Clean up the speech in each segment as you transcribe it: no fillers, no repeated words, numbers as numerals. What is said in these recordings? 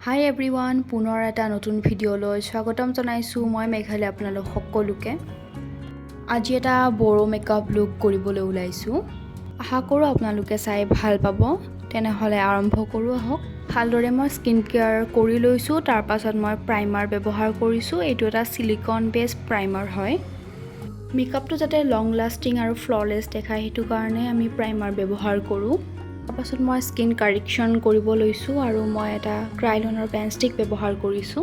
Hi everyone, পুনৰ এটা নতুন ভিডিঅ'লৈ স্বাগতম জনাইছো মই মেঘালী আপোনালোক সকলোকে। আজি এটা বড়ো মেকআপ লুক কৰিবলৈ ওলাইছো। আশা কৰো আপোনালোকে চাই ভাল পাব। তেনেহলে আৰম্ভ কৰো আহক। ভালদৰে মই স্কিন কেয়াৰ কৰি লৈছো, তাৰ পাছত মই প্ৰাইমাৰ ব্যৱহাৰ কৰিছো। এইটো এটা সিলিকন বেস প্ৰাইমাৰ হয়। মেকআপটো যাতে লং লাষ্টিং আৰু ফ্ললেছ দেখায় হেতু কাৰণে আমি প্ৰাইমাৰ ব্যৱহাৰ কৰো। তাৰপাছত মই স্কিন কাৰেকশ্যন কৰিব লৈছো আৰু মই এটা ক্ৰাইলনৰ পেন ষ্টিক ব্যৱহাৰ কৰিছো।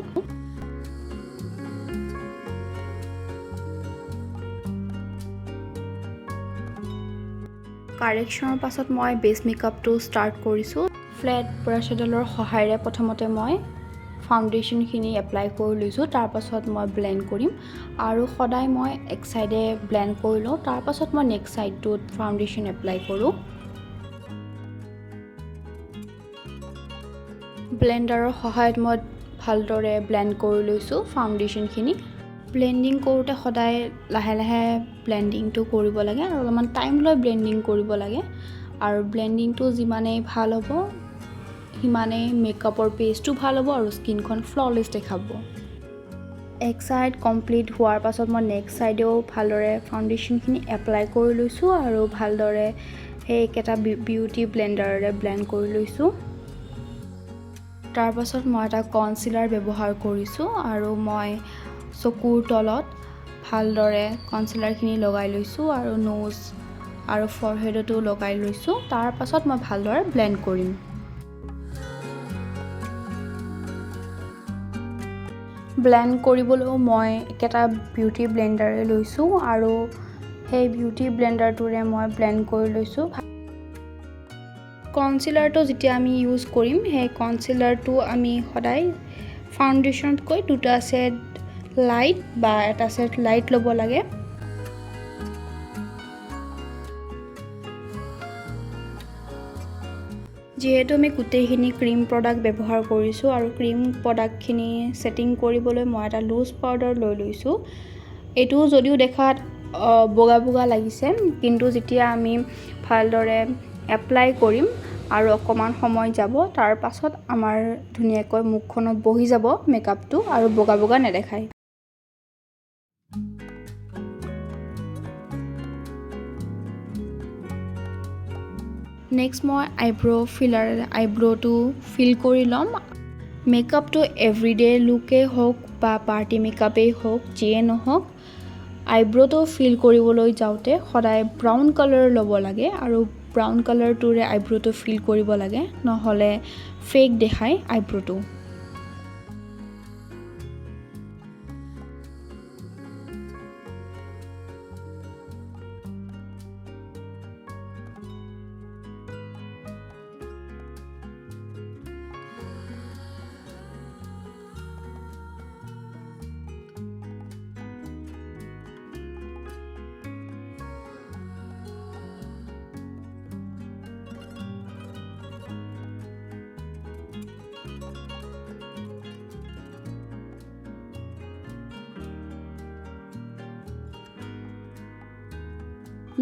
কাৰেকশ্যনৰ পাছত মই বেস মেকআপটো ষ্টাৰ্ট কৰিছো। ফ্লেট ব্ৰাছ এডালৰ সহায়েৰে প্ৰথমতে মই ফাউণ্ডেশ্যনখিনি এপ্লাই কৰি লৈছো, তাৰ পাছত মই ব্লেন্ড কৰিম আৰু সদায় মই এক সাইডে ব্লেন্ড কৰি লওঁ, তাৰ পাছত মই নেক্সট সাইডটোত ফাউণ্ডেশ্যন এপ্লাই কৰো। ব্লেন্ডাৰৰ সহায়ত মই ভালদৰে ব্লেন্ড কৰি লৈছো ফাউণ্ডেশ্যনখিনি। ব্লেন্ডিং কৰোঁতে সদায় লাহে লাহে ব্লেন্ডিংটো কৰিব লাগে আৰু অলপমান টাইম লৈ ব্লেন্ডিং কৰিব লাগে আৰু ব্লেন্ডিংটো যিমানেই ভাল হ'ব সিমানেই মেকআপৰ পেজটো ভাল হ'ব আৰু স্কিনখন ফ্ললেছ দেখাব। এক সাইড কমপ্লিট হোৱাৰ পাছত মই নেক্সট সাইডেও ভালদৰে ফাউণ্ডেশ্যনখিনি এপ্লাই কৰি লৈছো আৰু ভালদৰে সেই একেটা বিউটি ব্লেন্ডাৰেৰে ব্লেন্ড কৰি লৈছো। তাৰ পাছত মই এটা কনচিলাৰ ব্যৱহাৰ কৰিছো আৰু মই চকুৰ তলত ভালদৰে কনচিলাৰখিনি লগাই লৈছো আৰু নোজ আৰু ফৰহেডতো লগাই লৈছো। তাৰ পাছত মই ভালদৰে ব্লেন্ড কৰিম। ব্লেন্ড কৰিবলৈও মই একেটা বিউটি ব্লেন্ডাৰে লৈছো আৰু সেই বিউটি ব্লেন্ডাৰটোৰে মই ব্লেন্ড কৰি লৈছো। কনচিলাৰটো যেতিয়া আমি ইউজ কৰিম সেই কনচিলাৰটো আমি সদায় ফাউণ্ডেশ্যনতকৈ দুটা ছেড লাইট বা এটা ছেড লাইট ল'ব লাগে। যিহেতু আমি গোটেইখিনি ক্ৰীম প্ৰডাক্ট ব্যৱহাৰ কৰিছো আৰু ক্ৰীম প্ৰডাক্টখিনি ছেটিং কৰিবলৈ মই এটা লুজ পাউডাৰ লৈ লৈছো। এইটো যদিও দেখাত বগা বগা লাগিছে, কিন্তু যেতিয়া আমি ভালদৰে এপ্লাই কৰিম আৰু অকমান সময় যাব, তাৰ পাছত আমাৰ ধুনীয়াকৈ মুখখনত বহি যাব মেকআপটো আৰু বগা বগা নেদেখায়। নেক্সট মই আইব্ৰ'টো ফিল কৰি ল'ম। মেকআপটো এভৰিডে লুকেই হওক বা পাৰ্টি মেকআপেই হওক, যিয়ে নহওক, আইব্ৰ'টো ফিল কৰিবলৈ যাওঁতে সদায় ব্ৰাউন কালাৰ ল'ব লাগে আৰু ব্ৰাউন কালাৰটোৰে আইব্ৰ'টো ফিল কৰিব লাগে, নহ'লে ফেক দেখায় আইব্ৰ'টো।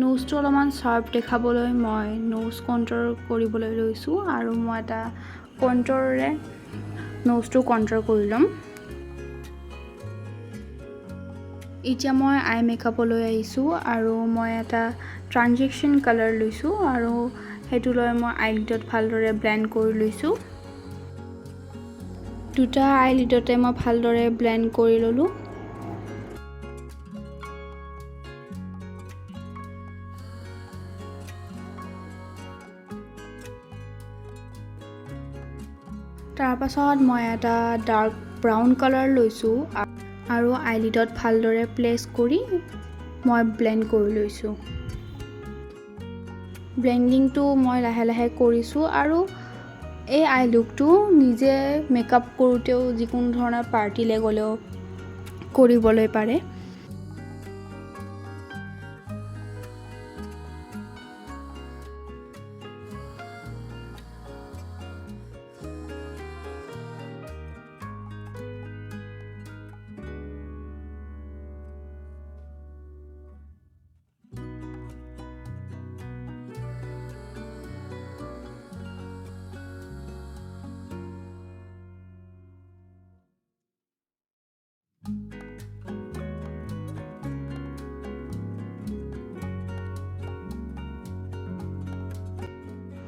নোজটো অলপমান শাৰ্প দেখাবলৈ মই নোজ কণ্ট্ৰ'ৰ কৰিবলৈ লৈছোঁ আৰু মই এটা কণ্ট্ৰ'ৰেৰে নোজটো কণ্ট্ৰ'ৰ কৰি ল'ম। এতিয়া মই আই মেকআপলৈ আহিছোঁ আৰু মই এটা ট্ৰানজেকশ্যন কালাৰ লৈছোঁ আৰু সেইটো লৈ মই আইলিডত ভালদৰে ব্লেন্ড কৰি লৈছোঁ। দুটা আইলিডতে মই ভালদৰে ব্লেন্ড কৰি ল'লোঁ। তাৰ পাছত মই এটা ডাৰ্ক ব্ৰাউন কালাৰ লৈছোঁ আৰু আইলিডত ভালদৰে প্লেচ কৰি মই ব্লেন্ড কৰি লৈছোঁ। ব্লেন্ডিংটো মই লাহে লাহে কৰিছোঁ আৰু এই আই লুকটো নিজে মেকআপ কৰোঁতেও যিকোনো ধৰণৰ পাৰ্টিলৈ গ'লেও কৰিবলৈ পাৰে।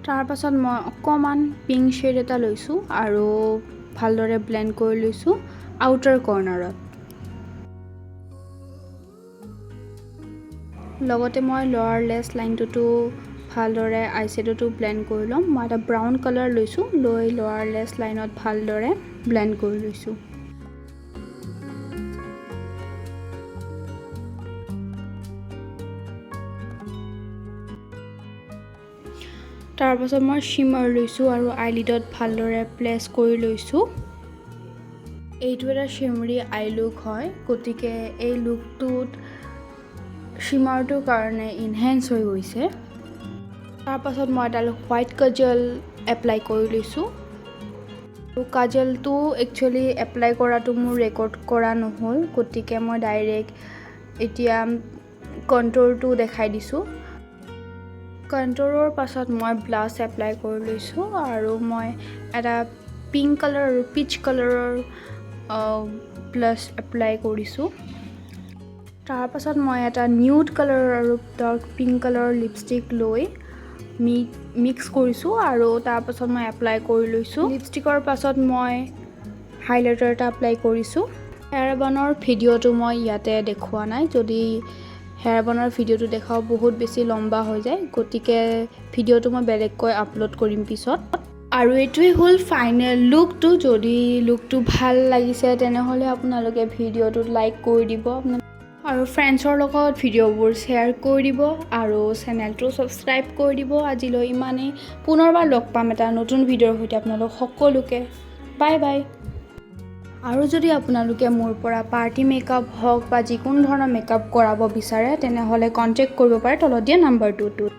তাৰ পাছত মই অকণমান পিংক শ্বেড এটা লৈছোঁ আৰু ভালদৰে ব্লেণ্ড কৰি লৈছোঁ আউটাৰ কৰ্নাৰত। লগতে মই লৱাৰ লেছ লাইনটোতো ভালদৰে আইশ্বেডোটো ব্লেণ্ড কৰি ল'ম। মই এটা ব্ৰাউন কালাৰ লৈছোঁ, লৈ লৱাৰ লেছ লাইনত ভালদৰে ব্লেণ্ড কৰি লৈছোঁ। তাৰপাছত মই শ্বিমাৰ লৈছোঁ আৰু আইলিডত ভালদৰে প্লেচ কৰি লৈছোঁ। এইটো এটা শ্বিমৰি আই লুক হয়, গতিকে এই লুকটোত শ্বিমাৰটোৰ কাৰণে ইনহেঞ্চ হৈ গৈছে। তাৰপাছত মই এটা হোৱাইট কাজল এপ্লাই কৰি লৈছোঁ। কাজলটো একচুৱেলি এপ্লাই কৰাটো মোৰ ৰেকৰ্ড কৰা নহ'ল, গতিকে মই ডাইৰেক্ট এতিয়া কণ্ট'ৰটো দেখাই দিছোঁ। কণ্ট'ৰৰ পাছত মই ব্লাছ এপ্লাই কৰি লৈছোঁ আৰু মই এটা পিংক কালাৰ আৰু পিচ কালাৰৰ ব্লাছ এপ্লাই কৰিছোঁ। তাৰপাছত মই এটা নিউড কালাৰ আৰু ডাৰ্ক পিংক কালাৰৰ লিপষ্টিক লৈ মিক্স কৰিছোঁ আৰু তাৰপাছত মই এপ্লাই কৰি লৈছোঁ। লিপষ্টিকৰ পাছত মই হাইলাইটাৰ এটা এপ্লাই কৰিছোঁ। হেয়াৰ বানৰ ভিডিঅ'টো মই ইয়াতে দেখুওৱা নাই, যদি হেয়াৰ বানৰ ভিডিঅ'টো দেখাওঁ বহুত বেছি লম্বা হৈ যায়, গতিকে ভিডিঅ'টো মই বেলেগকৈ আপলোড কৰিম পিছত। আৰু এইটোৱে হ'ল ফাইনেল লুকটো। যদি লুকটো ভাল লাগিছে তেনেহ'লে আপোনালোকে ভিডিঅ'টোত লাইক কৰি দিব আৰু ফ্ৰেণ্ডছৰ লগত ভিডিঅ'বোৰ শ্বেয়াৰ কৰি দিব আৰু চেনেলটো ছাবস্ক্ৰাইব কৰি দিব। আজিলৈ ইমানেই, পুনৰবাৰ লগ পাম এটা নতুন ভিডিঅ'ৰ সৈতে। আপোনালোক সকলোকে বাই বাই। আৰু যদি আপোনালোকে মোৰ পৰা পাৰ্টি মেকআপ হওক বা যিকোনো ধৰণৰ মেকআপ কৰাব বিচাৰে তেনেহ'লে কণ্টেক্ট কৰিব পাৰে তলত দিয়া নাম্বাৰটোত।